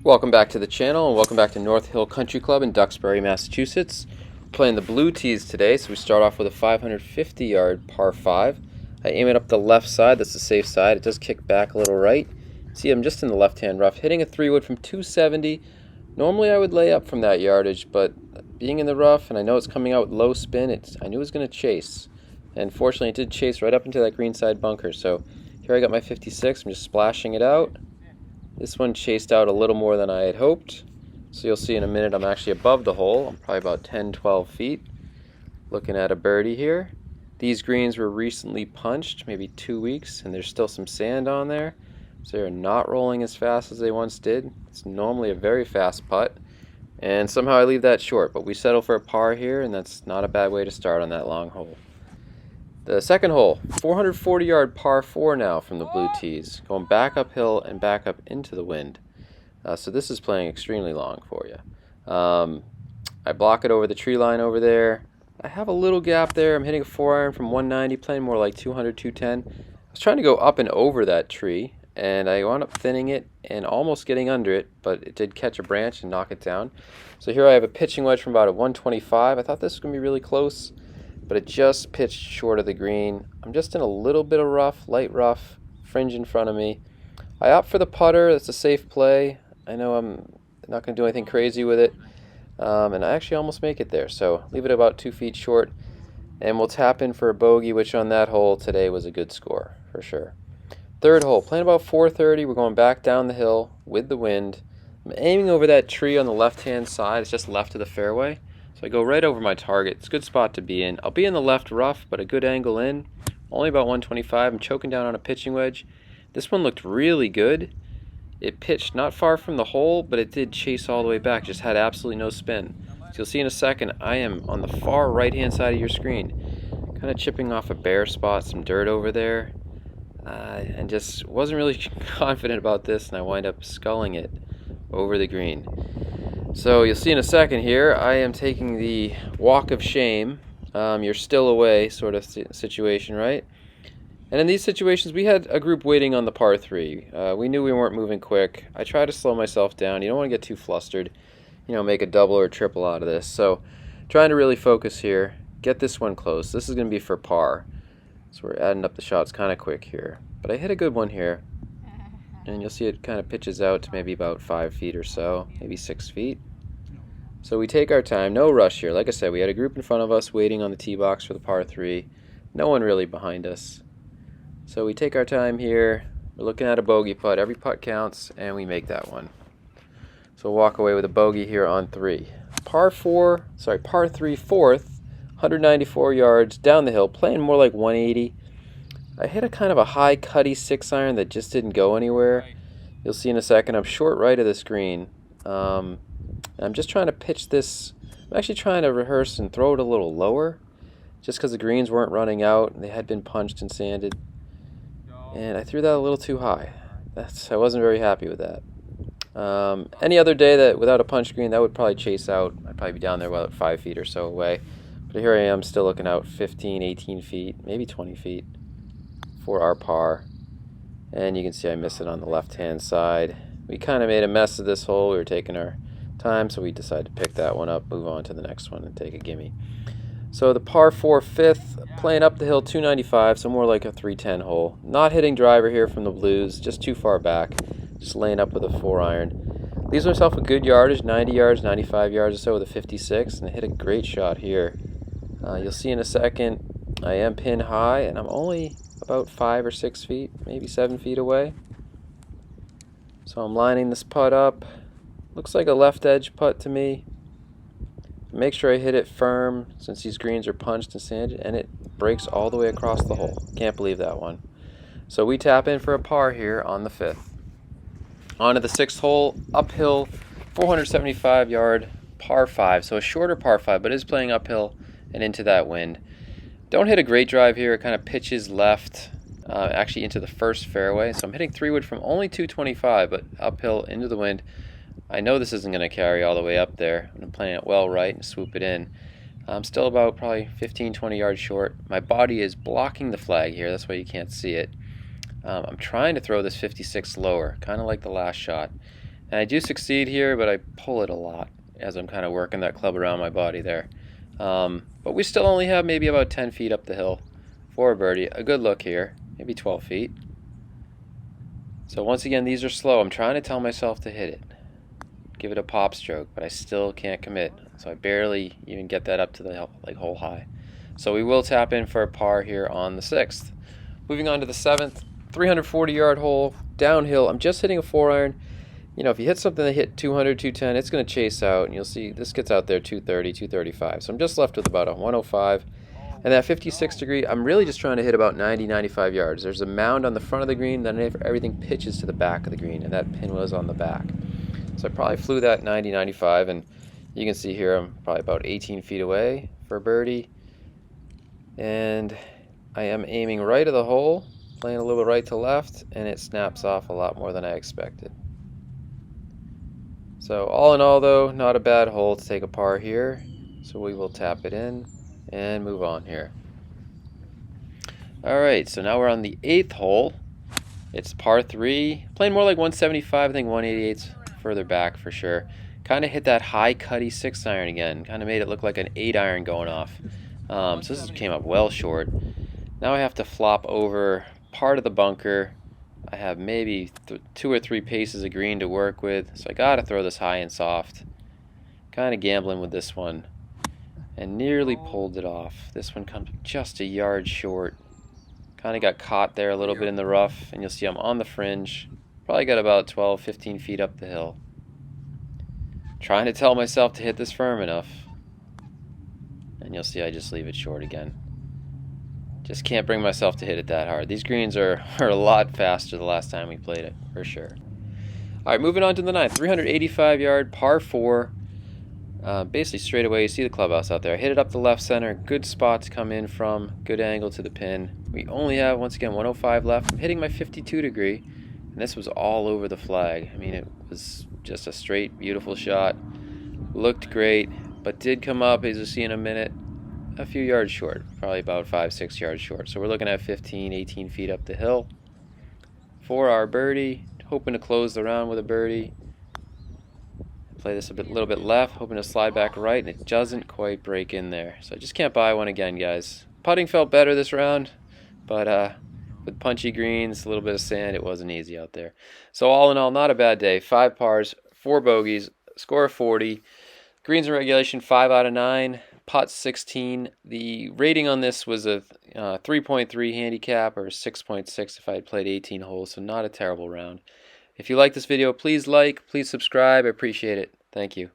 Welcome back to the channel, and welcome back to North Hill Country Club in Duxbury, Massachusetts. We're playing the blue tees today, so we start off with a 550-yard par 5. I aim it up the left side, that's the safe side. It does kick back a little right. See, I'm just in the left-hand rough, hitting a 3-wood from 270. Normally I would lay up from that yardage, but being in the rough, and I know it's coming out with low spin, I knew it was going to chase. And fortunately, it did chase right up into that greenside bunker. So here I got my 56, I'm just splashing it out. This one chased out a little more than I had hoped. So you'll see in a minute I'm actually above the hole. I'm probably about 10-12 feet. Looking at a birdie here. These greens were recently punched, maybe 2 weeks, and there's still some sand on there. So they're not rolling as fast as they once did. It's normally a very fast putt. And somehow I leave that short, but we settle for a par here, and that's not a bad way to start on that long hole. The second hole, 440-yard par 4 now from the blue tees, going back uphill and back up into the wind. So this is playing extremely long for you. I block it over the tree line over there. I have a little gap there. I'm hitting a 4-iron from 190, playing more like 200, 210. I was trying to go up and over that tree, and I wound up thinning it and almost getting under it, but it did catch a branch and knock it down. So here I have a pitching wedge from about a 125. I thought this was going to be really close, but it just pitched short of the green. I'm just in a little bit of rough, light rough, fringe in front of me. I opt for the putter. That's a safe play. I know I'm not going to do anything crazy with it, and I actually almost make it there. So leave it about 2 feet short, and we'll tap in for a bogey, which on that hole today was a good score for sure. Third hole, playing about 430. We're going back down the hill with the wind. I'm aiming over that tree on the left-hand side. It's just left of the fairway. So I go right over my target. It's a good spot to be in. I'll be in the left rough, but a good angle in. Only about 125. I'm choking down on a pitching wedge. This one looked really good. It pitched not far from the hole, but it did chase all the way back. Just had absolutely no spin. So you'll see in a second, I am on the far right-hand side of your screen. Kind of chipping off a bare spot, some dirt over there. And just wasn't really confident about this, and I wind up sculling it over the green. So you'll see in a second here, I am taking the walk of shame. You're still away sort of situation, right? And in these situations, we had a group waiting on the par 3. We knew we weren't moving quick. I try to slow myself down. You don't want to get too flustered, make a double or a triple out of this. So trying to really focus here, get this one close. This is going to be for par. So we're adding up the shots kind of quick here. But I hit a good one here. And you'll see it kind of pitches out to maybe about 5 feet or so, maybe 6 feet. So we take our time, no rush here. Like I said, we had a group in front of us waiting on the tee box for the par 3. No one really behind us. So we take our time here. We're looking at a bogey putt. Every putt counts, and we make that one. So we'll walk away with a bogey here on 3. Par 3 fourth, 194 yards down the hill, playing more like 180. I hit a kind of a high cutty 6-iron that just didn't go anywhere. You'll see in a second, I'm short right of the screen. I'm just trying to pitch this. I'm actually trying to rehearse and throw it a little lower, just because the greens weren't running out and they had been punched and sanded. And I threw that a little too high. I wasn't very happy with that. Any other day that without a punch green, that would probably chase out. I'd probably be down there about 5 feet or so away. But here I am still looking out 15, 18 feet, maybe 20 feet for our par. And you can see I missed it on the left-hand side. We kind of made a mess of this hole. We were taking our time, so we decided to pick that one up, move on to the next one, and take a gimme. So the par 4 fifth, playing up the hill 295, so more like a 310 hole. Not hitting driver here from the blues, just too far back. Just laying up with a 4-iron. Leaves myself a good yardage, 90 yards, 95 yards or so with a 56, and I hit a great shot here. You'll see in a second, I am pin high, and I'm only about 5 or 6 feet, maybe 7 feet away. So I'm lining this putt up. Looks like a left edge putt to me. Make sure I hit it firm since these greens are punched and sanded, and it breaks all the way across the hole. Can't believe that one. So we tap in for a par here on the 5th. On to the 6th hole, uphill, 475-yard par 5. So a shorter par 5, but it is playing uphill and into that wind. Don't hit a great drive here. It kind of pitches left, actually into the first fairway. So I'm hitting 3-wood from only 225, but uphill into the wind. I know this isn't going to carry all the way up there. I'm playing it well right and swoop it in. I'm still about probably 15, 20 yards short. My body is blocking the flag here. That's why you can't see it. I'm trying to throw this 56 lower, kind of like the last shot. And I do succeed here, but I pull it a lot as I'm kind of working that club around my body there. But we still only have maybe about 10 feet up the hill for a birdie. A good look here, maybe 12 feet. So once again, these are slow. I'm trying to tell myself to hit it, give it a pop stroke, but I still can't commit. So I barely even get that up to the hole high. So we will tap in for a par here on the 6th. Moving on to the 7th, 340-yard hole, downhill. I'm just hitting a 4-iron. You know, if you hit something that hit 200, 210, it's going to chase out, and you'll see this gets out there 230, 235. So I'm just left with about a 105. And that 56 degree, I'm really just trying to hit about 90, 95 yards. There's a mound on the front of the green, then everything pitches to the back of the green, and that pin was on the back. So I probably flew that 90, 95, and you can see here I'm probably about 18 feet away for birdie. And I am aiming right of the hole, playing a little right to left, and it snaps off a lot more than I expected. So all in all though, not a bad hole to take a par here. So we will tap it in and move on here. Alright, so now we're on the 8th hole. It's par 3, playing more like 175, I think 188's further back for sure. Kind of hit that high cutty 6-iron again, kind of made it look like an 8-iron going off. So this came up well short. Now I have to flop over part of the bunker. I have maybe 2 or 3 paces of green to work with, so I gotta throw this high and soft. Kind of gambling with this one, and nearly pulled it off. This one comes just a yard short. Kind of got caught there a little bit in the rough, and you'll see I'm on the fringe. Probably got about 12, 15 feet up the hill. Trying to tell myself to hit this firm enough, and you'll see I just leave it short again. Just can't bring myself to hit it that hard. These greens are a lot faster the last time we played it, for sure. Alright, moving on to the 9th. 385-yard, par 4. Basically straight away, you see the clubhouse out there. I hit it up the left center. Good spot to come in from. Good angle to the pin. We only have, once again, 105 left. I'm hitting my 52 degree, and this was all over the flag. I mean, it was just a straight, beautiful shot. Looked great, but did come up, as you'll see in a minute, a few yards short, probably about 5-6 yards short. So we're looking at 15, 18 feet up the hill for our birdie. Hoping to close the round with a birdie. Play this a little bit left, hoping to slide back right, and it doesn't quite break in there. So I just can't buy one again, guys. Putting felt better this round, but with punchy greens, a little bit of sand, it wasn't easy out there. So all in all, not a bad day. 5 pars, 4 bogeys, score of 40. Greens in regulation, 5 out of 9. Pot 16. The rating on this was a 3.3 handicap, or 6.6 if I had played 18 holes, so not a terrible round. If you like this video, please like, please subscribe. I appreciate it. Thank you.